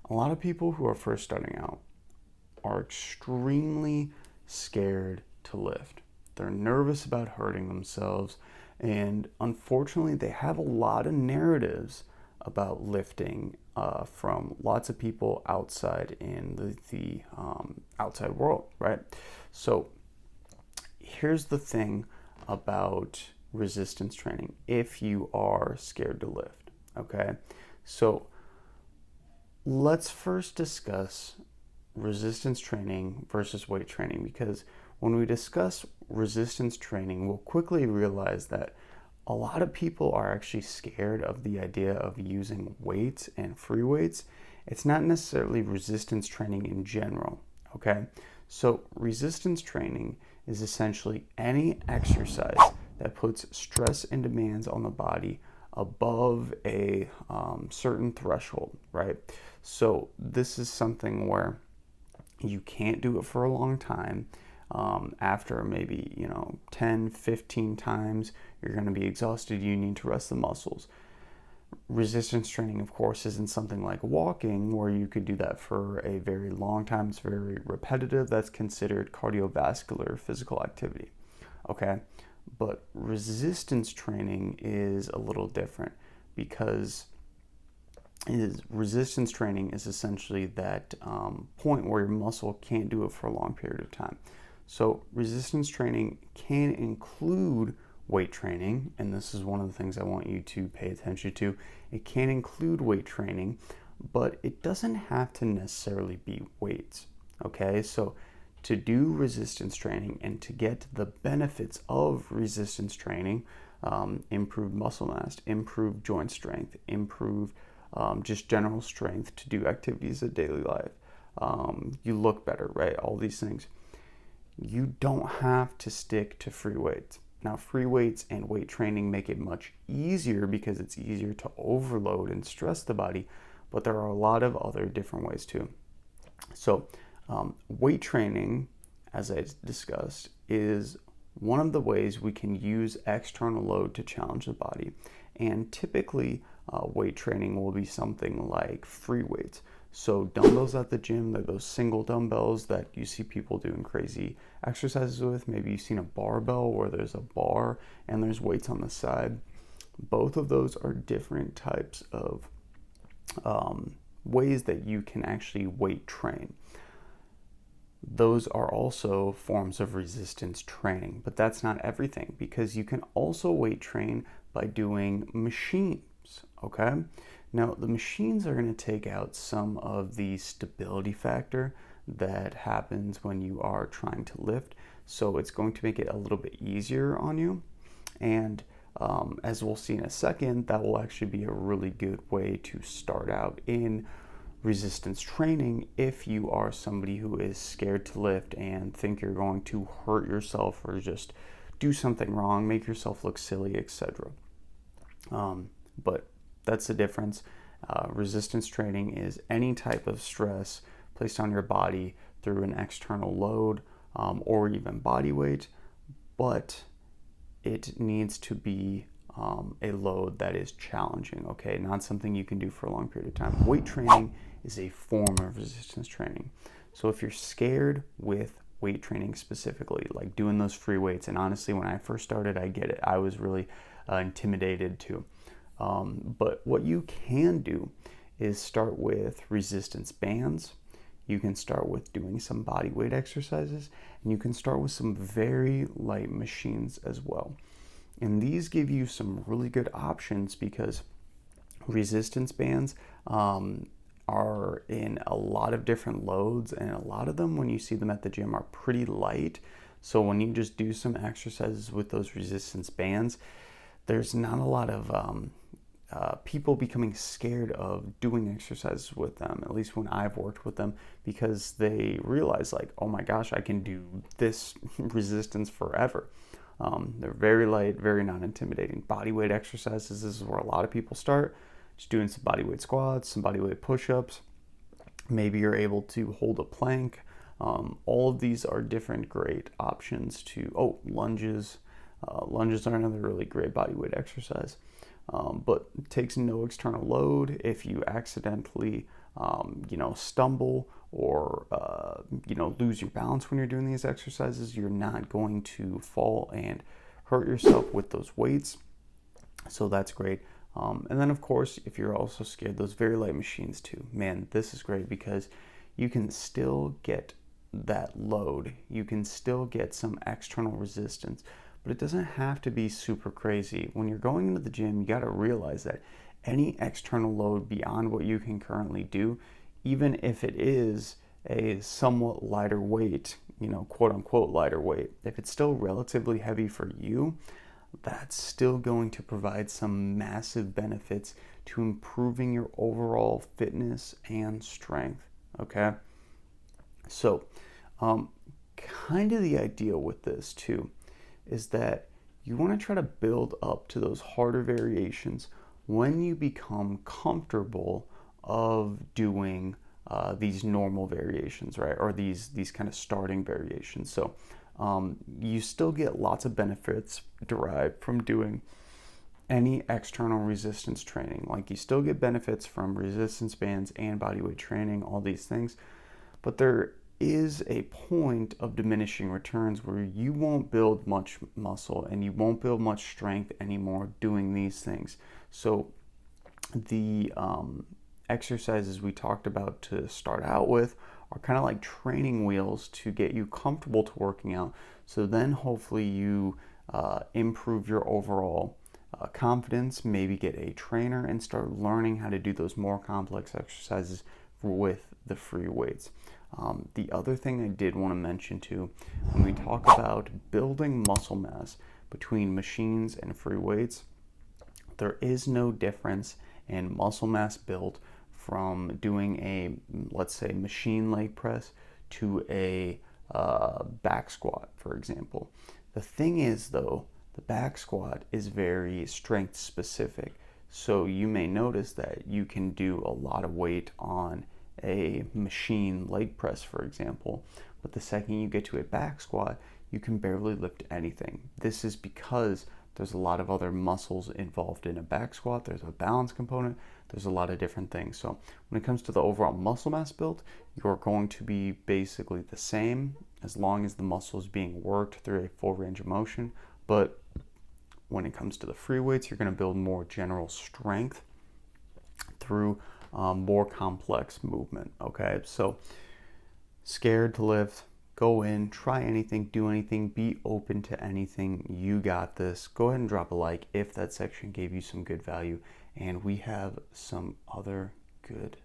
A lot of people who are first starting out are extremely scared to lift. They're nervous about hurting themselves, and unfortunately, they have a lot of narratives about lifting from lots of people outside in the outside world, right? So, here's the thing about resistance training if you are scared to lift, okay? So, let's first discuss resistance training versus weight training, because when we discuss resistance training, we'll quickly realize that a lot of people are actually scared of the idea of using weights and free weights. It's not necessarily resistance training in general, okay? So resistance training is essentially any exercise that puts stress and demands on the body above a certain threshold, right? So this is something where you can't do it for a long time. After maybe 10 15 times, you're going to be exhausted. You need to rest the muscles. Resistance training, of course, isn't something like walking where you could do that for a very long time. It's very repetitive. That's considered cardiovascular physical activity, okay? But resistance training is a little different, because resistance training is essentially that point where your muscle can't do it for a long period of time. So resistance training can include weight training, and this is one of the things I want you to pay attention to. It can include weight training, but it doesn't have to necessarily be weights, okay? So to do resistance training and to get the benefits of resistance training, improved muscle mass, improved joint strength, improved just general strength to do activities of daily life, you look better, right? All these things. You don't have to stick to free weights. Now, free weights and weight training make it much easier because it's easier to overload and stress the body, but there are a lot of other different ways too. So, weight training, as I discussed, is one of the ways we can use external load to challenge the body. And typically, weight training will be something like free weights. So dumbbells at the gym, they're those single dumbbells that you see people doing crazy exercises with. Maybe you've seen a barbell where there's a bar and there's weights on the side. Both of those are different types of ways that you can actually weight train. Those are also forms of resistance training, but that's not everything, because you can also weight train by doing machines, okay? Now, the machines are going to take out some of the stability factor that happens when you are trying to lift, so it's going to make it a little bit easier on you. And as we'll see in a second, that will actually be a really good way to start out in resistance training if you are somebody who is scared to lift and think you're going to hurt yourself or just do something wrong, make yourself look silly, etc. But that's the difference. Resistance training is any type of stress placed on your body through an external load or even body weight, but it needs to be a load that is challenging, okay? Not something you can do for a long period of time. Weight training is a form of resistance training. So if you're scared with weight training specifically, like doing those free weights, and honestly, when I first started, I get it. I was really intimidated too. But what you can do is start with resistance bands. You can start with doing some body weight exercises, and you can start with some very light machines as well. And these give you some really good options, because resistance bands are in a lot of different loads, and a lot of them, when you see them at the gym, are pretty light. So when you just do some exercises with those resistance bands, there's not a lot of people becoming scared of doing exercises with them, at least when I've worked with them, because they realize, like, oh my gosh, I can do this resistance forever. They're very light, very non-intimidating. Bodyweight exercises, this is where a lot of people start. Just doing some bodyweight squats, some bodyweight push-ups. Maybe you're able to hold a plank. All of these are different great options to, lunges. Lunges are another really great bodyweight exercise. But it takes no external load. If you accidentally stumble or, lose your balance when you're doing these exercises. You're not going to fall and hurt yourself with those weights. So that's great. And then, of course, if you're also scared, those very light machines too. Man, this is great because you can still get that load. You can still get some external resistance, but it doesn't have to be super crazy. When you're going into the gym, you got to realize that any external load beyond what you can currently do, even if it is a somewhat lighter weight, quote unquote lighter weight, if it's still relatively heavy for you, that's still going to provide some massive benefits to improving your overall fitness and strength. Okay, so kind of the idea with this too is that you want to try to build up to those harder variations when you become comfortable of doing these normal variations, right? Or these kind of starting variations. So you still get lots of benefits derived from doing any external resistance training. Like, you still get benefits from resistance bands and bodyweight training, all these things, but there is a point of diminishing returns where you won't build much muscle and you won't build much strength anymore doing these things. So the exercises we talked about to start out with are kind of like training wheels to get you comfortable to working out. So then hopefully you improve your overall confidence, maybe get a trainer and start learning how to do those more complex exercises with the free weights. The other thing I did want to mention too, when we talk about building muscle mass between machines and free weights, there is no difference in muscle mass built from doing a, let's say, machine leg press to a back squat, for example. The thing is, though, the back squat is very strength specific. So you may notice that you can do a lot of weight on a machine leg press, for example, but the second you get to a back squat, you can barely lift anything. This is because there's a lot of other muscles involved in a back squat. There's a balance component. There's a lot of different things. So when it comes to the overall muscle mass build, you're going to be basically the same as long as the muscle is being worked through a full range of motion. But when it comes to the free weights, you're going to build more general strength through more complex movement. Okay, so scared to lift, go in, try anything, do anything, be open to anything. You got this. Go ahead and drop a like if that section gave you some good value, and we have some other good